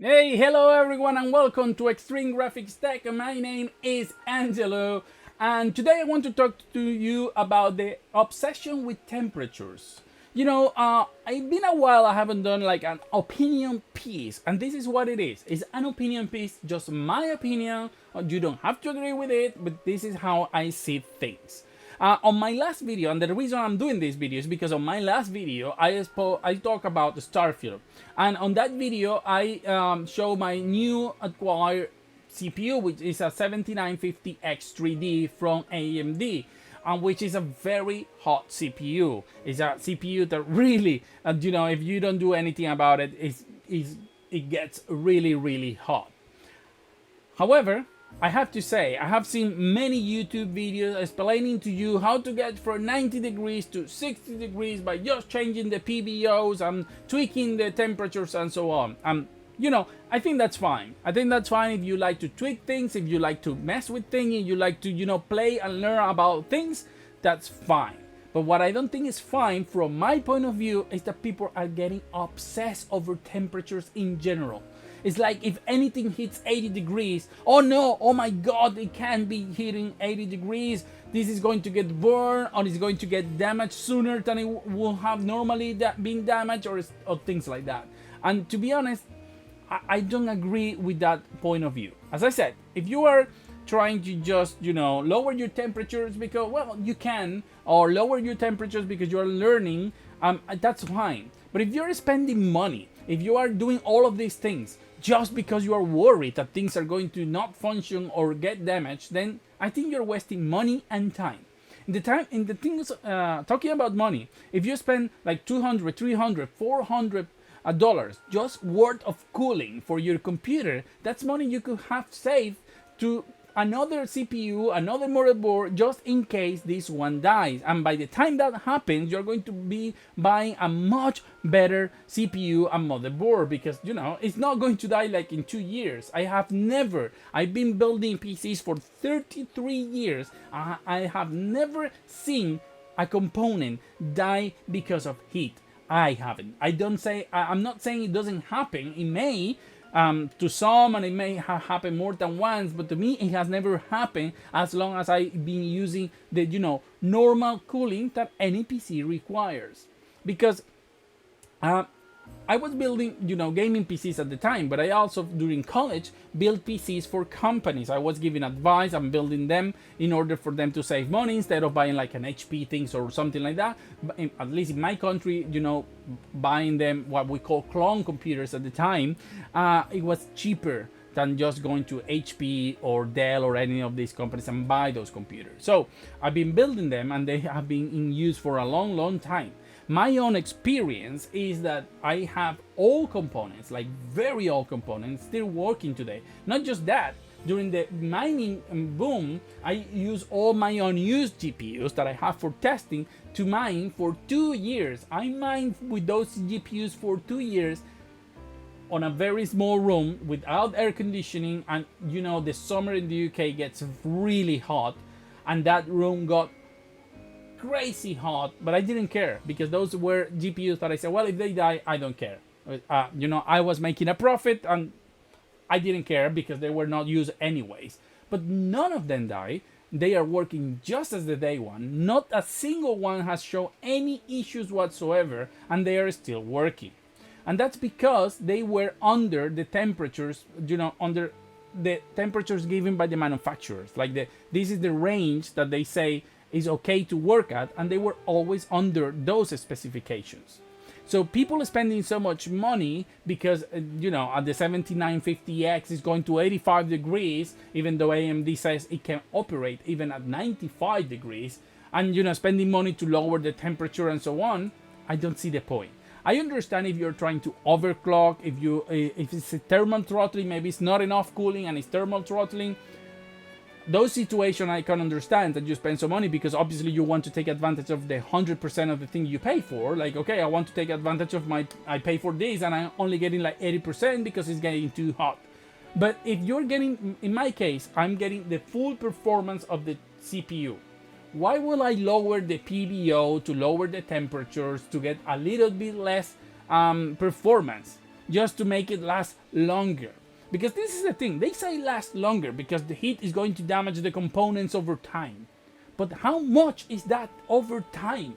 Hey, hello everyone, and welcome to Extreme Graphics Tech. My name is Angelo, and today I want to talk to you about the obsession with temperatures. It's been a while I haven't done like an opinion piece, and this is what it is. It's an opinion piece, just my opinion. You don't have to agree with it, but this is how I see things. On my last video, and the reason I'm doing this video is because on my last video I talk about the Starfield, and on that video I show my new acquired CPU, which is a 7950X3D from AMD, and which is a very hot CPU. It's a CPU that really, if you don't do anything about it, it gets really hot. However, I have to say, I have seen many YouTube videos explaining to you how to get from 90 degrees to 60 degrees by just changing the PBOs and tweaking the temperatures and so on. I think that's fine. I think that's fine if you like to tweak things, if you like to mess with things, if you like to, play and learn about things, that's fine. But what I don't think is fine from my point of view is that people are getting obsessed over temperatures in general. It's like if anything hits 80 degrees, oh no, oh my god, it can't be hitting 80 degrees. This is going to get burned, or it's going to get damaged sooner than it will have normally been damaged, or things like that. And to be honest, I don't agree with that point of view. As I said, if you are trying to just, lower your temperatures because, well, you can, or lower your temperatures because you're learning, that's fine. But if you're spending money, if you are doing all of these things just because you are worried that things are going to not function or get damaged, then I think you're wasting money and time. Talking about money, if you spend like $200, $300, $400 just worth of cooling for your computer, that's money you could have saved to another CPU, another motherboard, just in case this one dies. And by the time that happens, you're going to be buying a much better CPU and motherboard, because it's not going to die like in 2 years. I've been building PCs for 33 years. I have never seen a component die because of heat. I haven't. I'm not saying it doesn't happen. It may, to some, and it may have happened more than once, but to me it has never happened as long as I've been using the normal cooling that any PC requires. Because I was building gaming PCs at the time, but I also during college built PCs for companies. I was giving advice and building them in order for them to save money instead of buying like an HP things or something like that. But at least in my country, buying them what we call clone computers at the time, it was cheaper than just going to HP or Dell or any of these companies and buy those computers. So I've been building them, and they have been in use for a long time. My own experience is that I have old components, like very old components, still working today. Not just that, during the mining boom, I use all my unused GPUs that I have for testing to mine for 2 years. I mined with those GPUs for 2 years on a very small room without air conditioning, and the summer in the UK gets really hot, and that room got crazy hot, but I didn't care because those were GPUs that I said, well, if they die, I don't care. I was making a profit, and I didn't care because they were not used anyways. But none of them died. They are working just as the day one. Not a single one has shown any issues whatsoever, and they are still working. And that's because they were under the temperatures, under the temperatures given by the manufacturers. This is the range that they say is okay to work at, and they were always under those specifications. So people spending so much money because at the 7950X is going to 85 degrees, even though AMD says it can operate even at 95 degrees, and spending money to lower the temperature and so on, I don't see the point. I understand if you're trying to overclock, if it's a thermal throttling, maybe it's not enough cooling and it's thermal throttling. Those situations I can understand that you spend some money because obviously you want to take advantage of the 100% of the thing you pay for. Like, okay, I want to take advantage of I pay for this and I'm only getting like 80% because it's getting too hot. But if you're getting, in my case, I'm getting the full performance of the CPU. Why will I lower the PBO to lower the temperatures to get a little bit less performance? just to make it last longer. Because this is the thing, they say last longer because the heat is going to damage the components over time. But how much is that over time?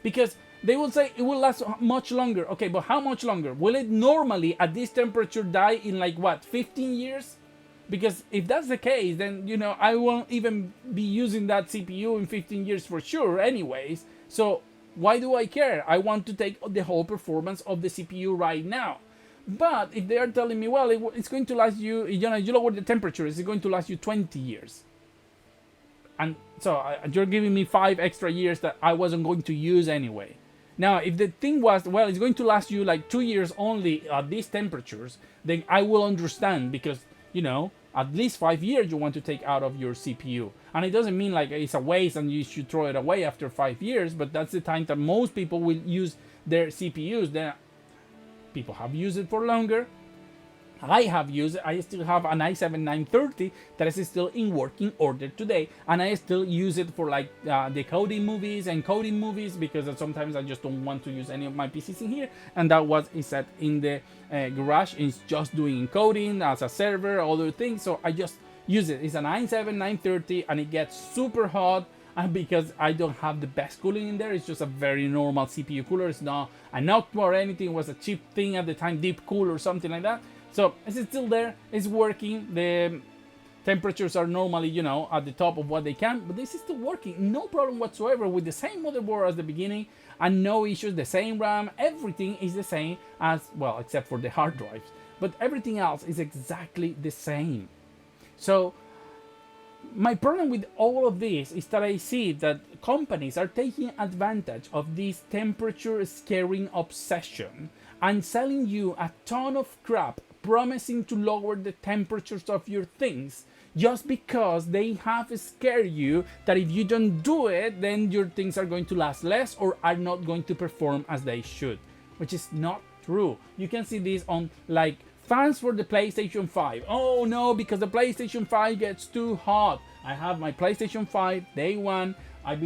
Because they will say it will last much longer. Okay, but how much longer? Will it normally at this temperature die in like what, 15 years? Because if that's the case, then I won't even be using that CPU in 15 years for sure anyways. So why do I care? I want to take the whole performance of the CPU right now. But if they are telling me, well, it's going to last you, you lower the temperature, it's going to last you 20 years. And so you're giving me 5 extra years that I wasn't going to use anyway. Now, if the thing was, well, it's going to last you like 2 years only at these temperatures, then I will understand because, at least 5 years you want to take out of your CPU. And it doesn't mean like it's a waste and you should throw it away after 5 years, but that's the time that most people will use their CPUs. Then people have used it for longer. I still have an i7-930 that is still in working order today, and I still use it for like decoding movies and coding movies because sometimes I just don't want to use any of my PCs in here, and that was set in the garage. It's just doing encoding as a server, other things, so I just use it. It's an i7-930 and it gets super hot, and because I don't have the best cooling in there, it's just a very normal CPU cooler. It's not a Noctua or anything. It was a cheap thing at the time, Deep Cool or something like that. So it's still there, it's working. The temperatures are normally, at the top of what they can, but this is still working. No problem whatsoever with the same motherboard as the beginning and no issues, the same RAM, everything is the same as, well, except for the hard drives, but everything else is exactly the same. So my problem with all of this is that I see that companies are taking advantage of this temperature scaring obsession and selling you a ton of crap, promising to lower the temperatures of your things just because they have scared you that if you don't do it, then your things are going to last less or are not going to perform as they should, which is not true. You can see this on like fans for the PlayStation 5. Oh no, because the PlayStation 5 gets too hot. I have my PlayStation 5 day one. I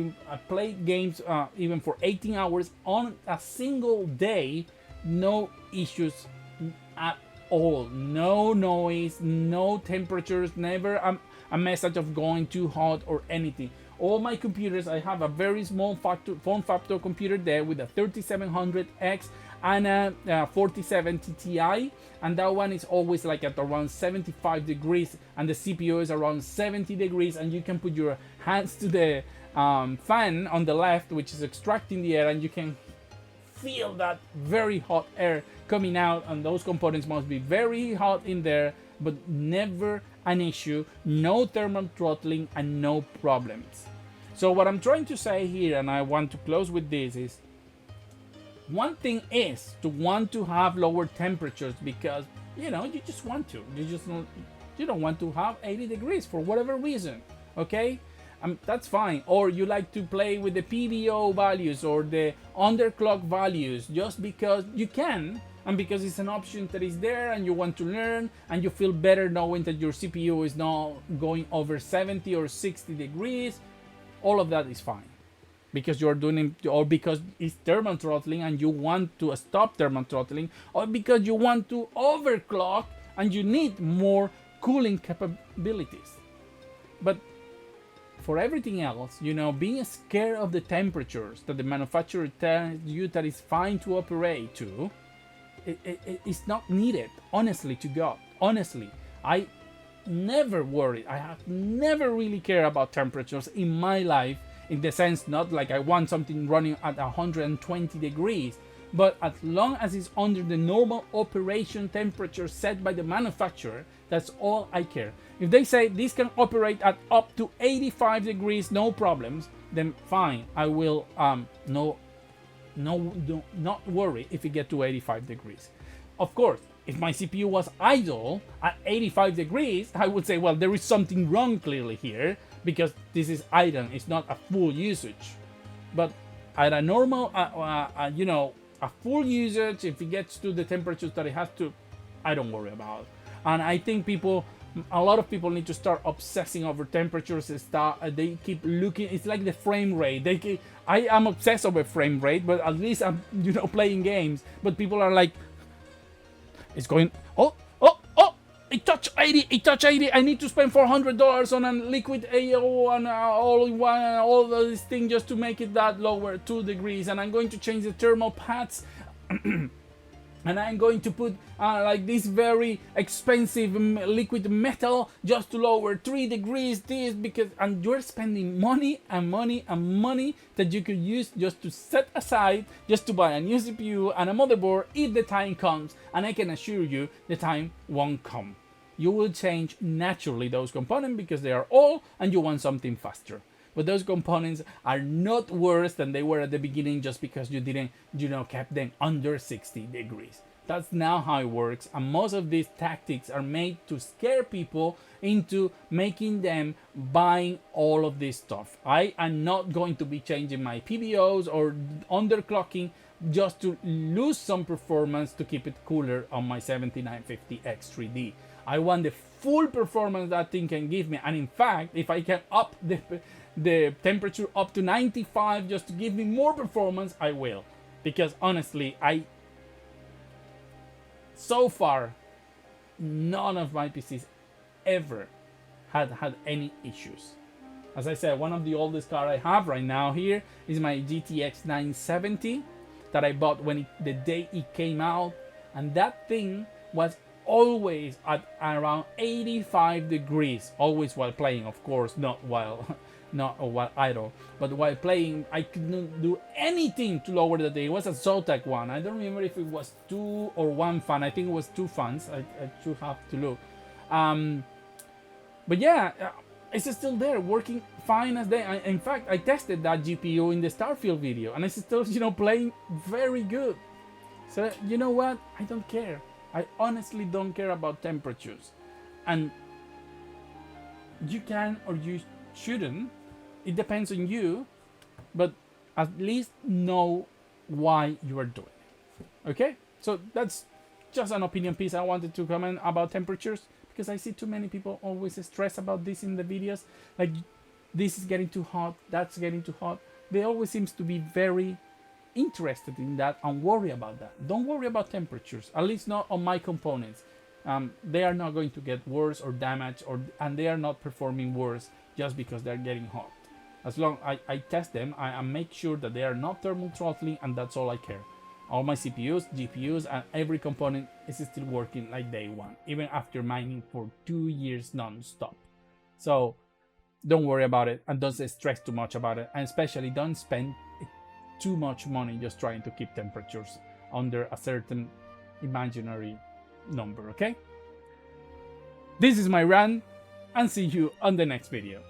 played games even for 18 hours on a single day. No issues at all. No noise, no temperatures, never a message of going too hot or anything. All my computers, I have a very small form factor computer there with a 3700X and a 4070 Ti, and that one is always like at around 75 degrees and the CPU is around 70 degrees, and you can put your hands to the fan on the left, which is extracting the air, and you can feel that very hot air coming out, and those components must be very hot in there, but never an issue, no thermal throttling and no problems. So what I'm trying to say here, and I want to close with this, is one thing is to want to have lower temperatures because you just want to, you don't want to have 80 degrees for whatever reason, okay? That's fine. Or you like to play with the PBO values or the underclock values just because you can and because it's an option that is there and you want to learn and you feel better knowing that your CPU is not going over 70 or 60 degrees. All of that is fine because you're doing it, or because it's thermal throttling and you want to stop thermal throttling, or because you want to overclock and you need more cooling capabilities. But for everything else, being scared of the temperatures that the manufacturer tells you that it's fine to operate to, it's not needed, honestly to God. Honestly, I never worried. I have never really cared about temperatures in my life, in the sense not like I want something running at 120 degrees, but as long as it's under the normal operation temperature set by the manufacturer, that's all I care. If they say this can operate at up to 85 degrees, no problems, then fine. I will not worry if it get to 85 degrees. Of course, if my CPU was idle at 85 degrees, I would say, well, there is something wrong clearly here because this is idle. It's not a full usage. But at a normal, a full usage, if it gets to the temperatures that it has to, I don't worry about it. And I think a lot of people need to start obsessing over temperatures. They keep looking. It's like the frame rate. I am obsessed over frame rate, but at least I'm playing games. But people are like, It's going. Oh, oh, oh! It touched 80. It touched 80. I need to spend $400 on a liquid AO and all in one and all this thing just to make it that lower 2 degrees. And I'm going to change the thermal pads. And I'm going to put like this very expensive liquid metal just to lower 3 degrees this, because, and you're spending money and money and money that you could use just to set aside just to buy a new CPU and a motherboard if the time comes. And I can assure you the time won't come. You will change naturally those components because they are old and you want something faster. But those components are not worse than they were at the beginning just because you didn't, kept them under 60 degrees. That's not how it works. And most of these tactics are made to scare people into making them buying all of this stuff. I am not going to be changing my PBOs or underclocking just to lose some performance to keep it cooler on my 7950X3D. I want the full performance that thing can give me. And in fact, if I can up the temperature up to 95 just to give me more performance, I will. Because honestly, so far, none of my PCs ever had any issues. As I said, one of the oldest car I have right now here is my GTX 970 that I bought the day it came out, and that thing was always at around 85 degrees, always while playing, of course, not while idle, but while playing. I couldn't do anything to lower the day. It was a Zotac one. I don't remember if it was 2 or 1 fan. I think it was 2 fans. I should have to look. But yeah, it's still there, working fine as day. In fact, I tested that GPU in the Starfield video, and it's still, playing very good. So you know what? I don't care. I honestly don't care about temperatures, and you can or you shouldn't. It depends on you, but at least know why you are doing it. Okay? So that's just an opinion piece I wanted to comment about temperatures, because I see too many people always stress about this in the videos. Like, this is getting too hot, that's getting too hot. They always seems to be very interested in that and worry about that. Don't worry about temperatures, at least not on my components. They are not going to get worse or damaged, and they are not performing worse just because they're getting hot. As long as I test them, I make sure that they are not thermal throttling, and that's all I care. All my CPUs, GPUs, and every component is still working like day one, even after mining for 2 years non-stop. So don't worry about it, and don't stress too much about it, and especially don't spend too much money just trying to keep temperatures under a certain imaginary number, okay? This is my rant, and see you on the next video.